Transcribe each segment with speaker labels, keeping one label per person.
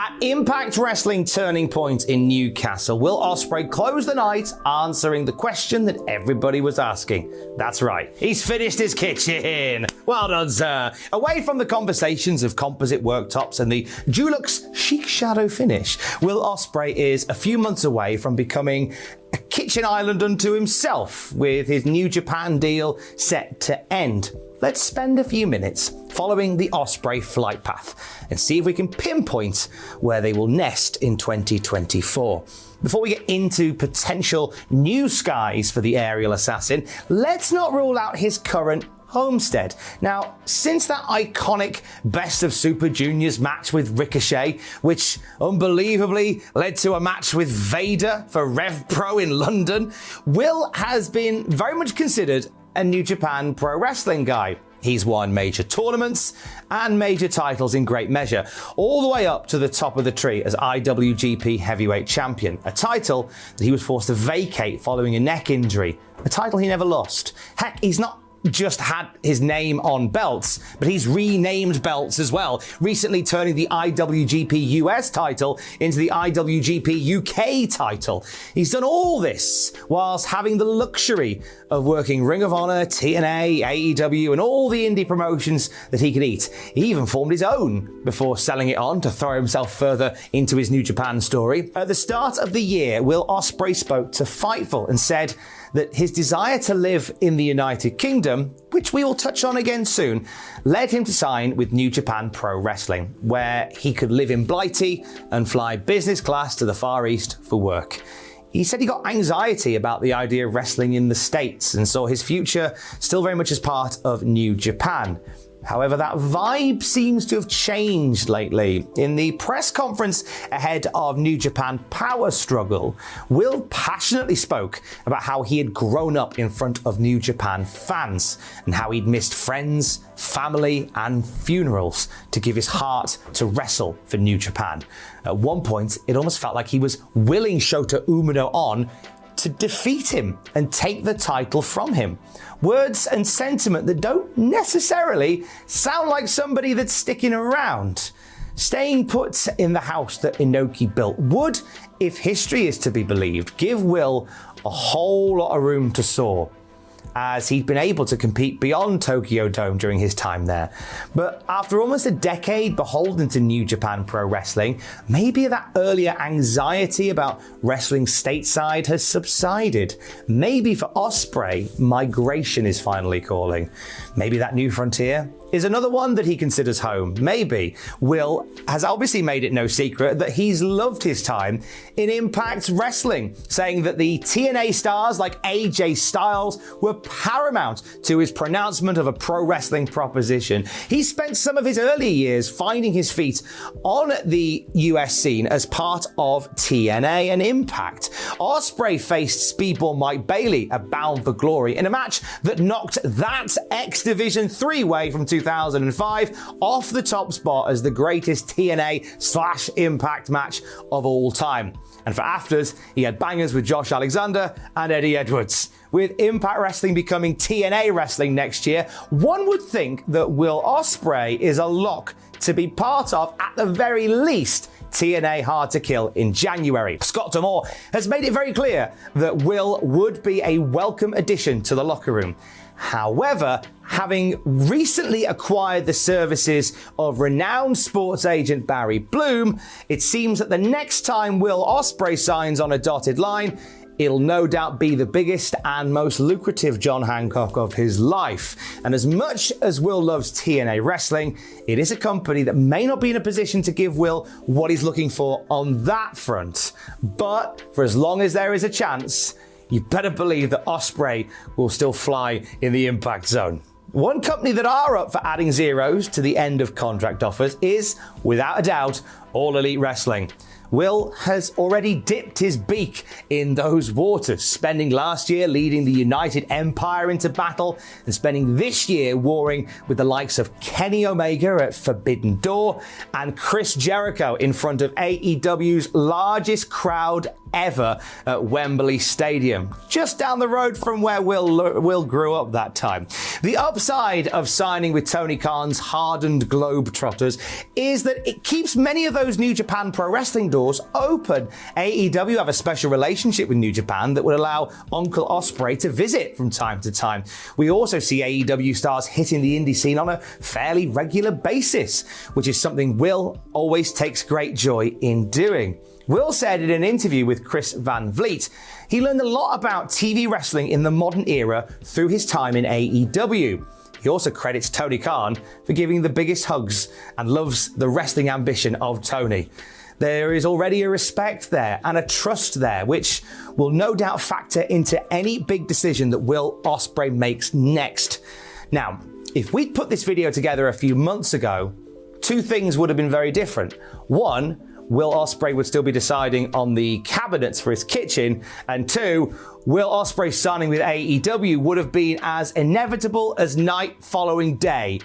Speaker 1: At Impact Wrestling Turning Point in Newcastle, Will Ospreay closed the night answering the question that everybody was asking. That's right, he's finished his kitchen. Well done, sir. Away from the conversations of composite worktops and the Dulux chic shadow finish, Will Ospreay is a few months away from becoming a kitchen island unto himself, with his New Japan deal set to end. Let's spend a few minutes following the Ospreay flight path and see if we can pinpoint where they will nest in 2024. Before we get into potential new skies for the aerial assassin, let's not rule out his current homestead. Now, since that iconic Best of Super Juniors match with Ricochet, which unbelievably led to a match with Vader for Rev Pro in London, Will has been very much considered a New Japan Pro Wrestling guy. He's won major tournaments and major titles in great measure, all the way up to the top of the tree as IWGP Heavyweight Champion, a title that he was forced to vacate following a neck injury, a title he never lost. Heck, he's not just had his name on belts, but he's renamed belts as well, recently turning the IWGP US title into the IWGP UK title. He's done all this whilst having the luxury of working Ring of Honor, TNA, AEW, and all the indie promotions that he could eat. He even formed his own before selling it on to throw himself further into his New Japan story. At the start of the year, Will Ospreay spoke to Fightful and said that his desire to live in the United Kingdom, which we will touch on again soon, led him to sign with New Japan Pro Wrestling, where he could live in Blighty and fly business class to the Far East for work. He said he got anxiety about the idea of wrestling in the States and saw his future still very much as part of New Japan. However, that vibe seems to have changed lately. In the press conference ahead of New Japan Power Struggle, Will passionately spoke about how he had grown up in front of New Japan fans and how he'd missed friends, family, and funerals to give his heart to wrestle for New Japan. At one point, it almost felt like he was willing Shota Umino on to defeat him and take the title from him. Words and sentiment that don't necessarily sound like somebody that's sticking around. Staying put in the house that Inoki built would, if history is to be believed, give Will a whole lot of room to soar, as he'd been able to compete beyond Tokyo Dome during his time there. But after almost a decade beholden to New Japan Pro Wrestling, maybe that earlier anxiety about wrestling stateside has subsided. Maybe for Ospreay, migration is finally calling. Maybe that new frontier is another one that he considers home. Maybe. Will has obviously made it no secret that he's loved his time in Impact Wrestling, saying that the TNA stars like AJ Styles were paramount to his pronouncement of a pro wrestling proposition. He spent some of his early years finding his feet on the US scene as part of TNA and Impact. Ospreay faced Speedball Mike Bailey at Bound for Glory in a match that knocked that X Division 3-way from 2005 off the top spot as the greatest TNA/Impact match of all time. And for afters, he had bangers with Josh Alexander and Eddie Edwards. With Impact Wrestling becoming TNA Wrestling next year, one would think that Will Ospreay is a lock to be part of, at the very least, TNA Hard to Kill in January. Scott D'Amore has made it very clear that Will would be a welcome addition to the locker room. However, having recently acquired the services of renowned sports agent Barry Bloom, it seems that the next time Will Ospreay signs on a dotted line, it'll no doubt be the biggest and most lucrative John Hancock of his life. And as much as Will loves TNA Wrestling, it is a company that may not be in a position to give Will what he's looking for on that front. But for as long as there is a chance, you better believe that Ospreay will still fly in the Impact Zone. One company that are up for adding zeros to the end of contract offers is, without a doubt, All Elite Wrestling. Will has already dipped his beak in those waters, spending last year leading the United Empire into battle and spending this year warring with the likes of Kenny Omega at Forbidden Door and Chris Jericho in front of AEW's largest crowd ever at Wembley Stadium, just down the road from where Will grew up that time. The upside of signing with Tony Khan's hardened Globetrotters is that it keeps many of those those New Japan Pro Wrestling doors open. AEW have a special relationship with New Japan that would allow Uncle Ospreay to visit from time to time. We also see AEW stars hitting the indie scene on a fairly regular basis, which is something Will always takes great joy in doing. Will said in an interview with Chris Van Vliet, he learned a lot about TV wrestling in the modern era through his time in AEW. He also credits Tony Khan for giving the biggest hugs and loves the wrestling ambition of Tony. There is already a respect there and a trust there, which will no doubt factor into any big decision that Will Ospreay makes next. Now, if we'd put this video together a few months ago, two things would have been very different. One, Will Ospreay would still be deciding on the cabinets for his kitchen, and two, Will Ospreay signing with AEW would have been as inevitable as night following day,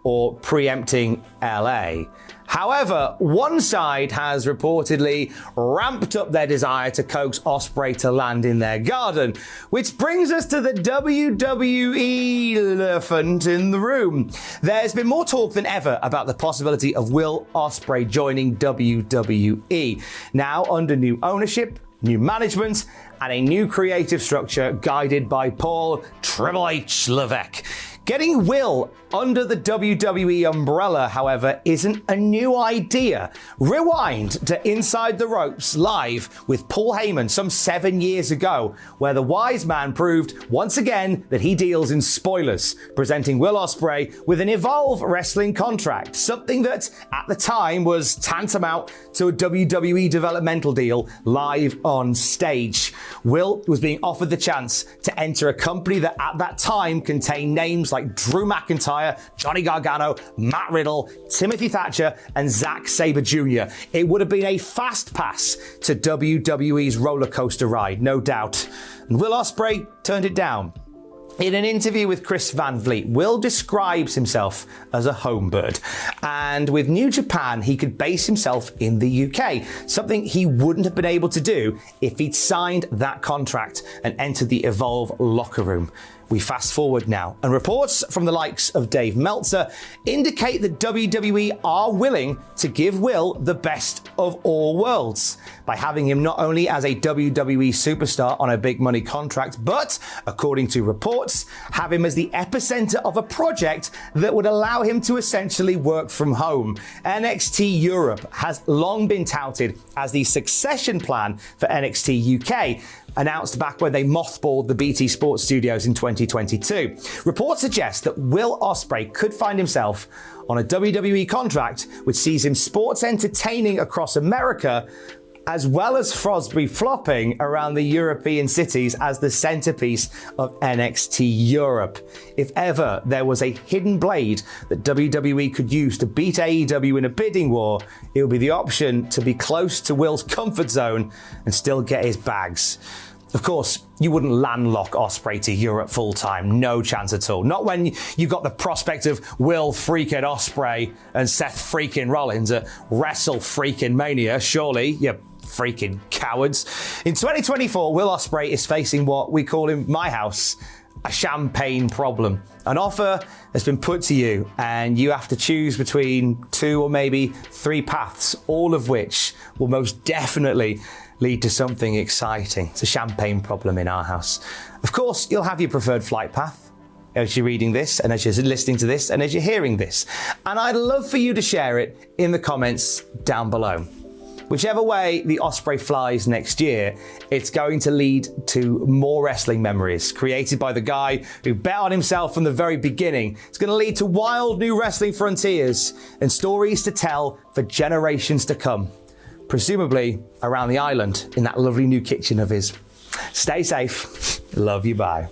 Speaker 1: or preempting LA. However, one side has reportedly ramped up their desire to coax Ospreay to land in their garden, which brings us to the WWE elephant in the room. There's been more talk than ever about the possibility of Will Ospreay joining WWE. Now under new ownership, new management, and a new creative structure guided by Paul Triple H Levesque. Getting Will under the WWE umbrella, however, isn't a new idea. Rewind to Inside the Ropes live with Paul Heyman some 7 years ago, where the wise man proved once again that he deals in spoilers, presenting Will Ospreay with an Evolve Wrestling contract, something that at the time was tantamount to a WWE developmental deal live on stage. Will was being offered the chance to enter a company that at that time contained names like Drew McIntyre, Johnny Gargano, Matt Riddle, Timothy Thatcher, and Zack Sabre Jr. It would have been a fast pass to WWE's roller coaster ride, no doubt. And Will Ospreay turned it down. In an interview with Chris Van Vliet, Will describes himself as a homebird. And with New Japan, he could base himself in the UK, something he wouldn't have been able to do if he'd signed that contract and entered the Evolve locker room. We fast forward now, and reports from the likes of Dave Meltzer indicate that WWE are willing to give Will the best of all worlds by having him not only as a WWE superstar on a big money contract, but, according to reports, have him as the epicenter of a project that would allow him to essentially work from home. NXT Europe has long been touted as the succession plan for NXT UK, announced back when they mothballed the BT Sports studios in 2022. Reports suggest that Will Ospreay could find himself on a WWE contract which sees him sports entertaining across America, as well as Frosby flopping around the European cities as the centerpiece of NXT Europe. If ever there was a hidden blade that WWE could use to beat AEW in a bidding war, it would be the option to be close to Will's comfort zone and still get his bags. Of course, you wouldn't landlock Ospreay to Europe full-time, no chance at all. Not when you've got the prospect of Will freaking Ospreay and Seth freaking Rollins at Wrestle freaking Mania, surely, you freaking cowards. In 2024, Will Ospreay is facing what we call in my house a champagne problem. An offer has been put to you and you have to choose between 2 or maybe 3 paths, all of which will most definitely lead to something exciting. It's a champagne problem in our house. Of course, you'll have your preferred flight path as you're reading this and as you're listening to this and as you're hearing this. And I'd love for you to share it in the comments down below. Whichever way the Ospreay flies next year, it's going to lead to more wrestling memories created by the guy who bet on himself from the very beginning. It's going to lead to wild new wrestling frontiers and stories to tell for generations to come, presumably around the island in that lovely new kitchen of his. Stay safe. Love you. Bye.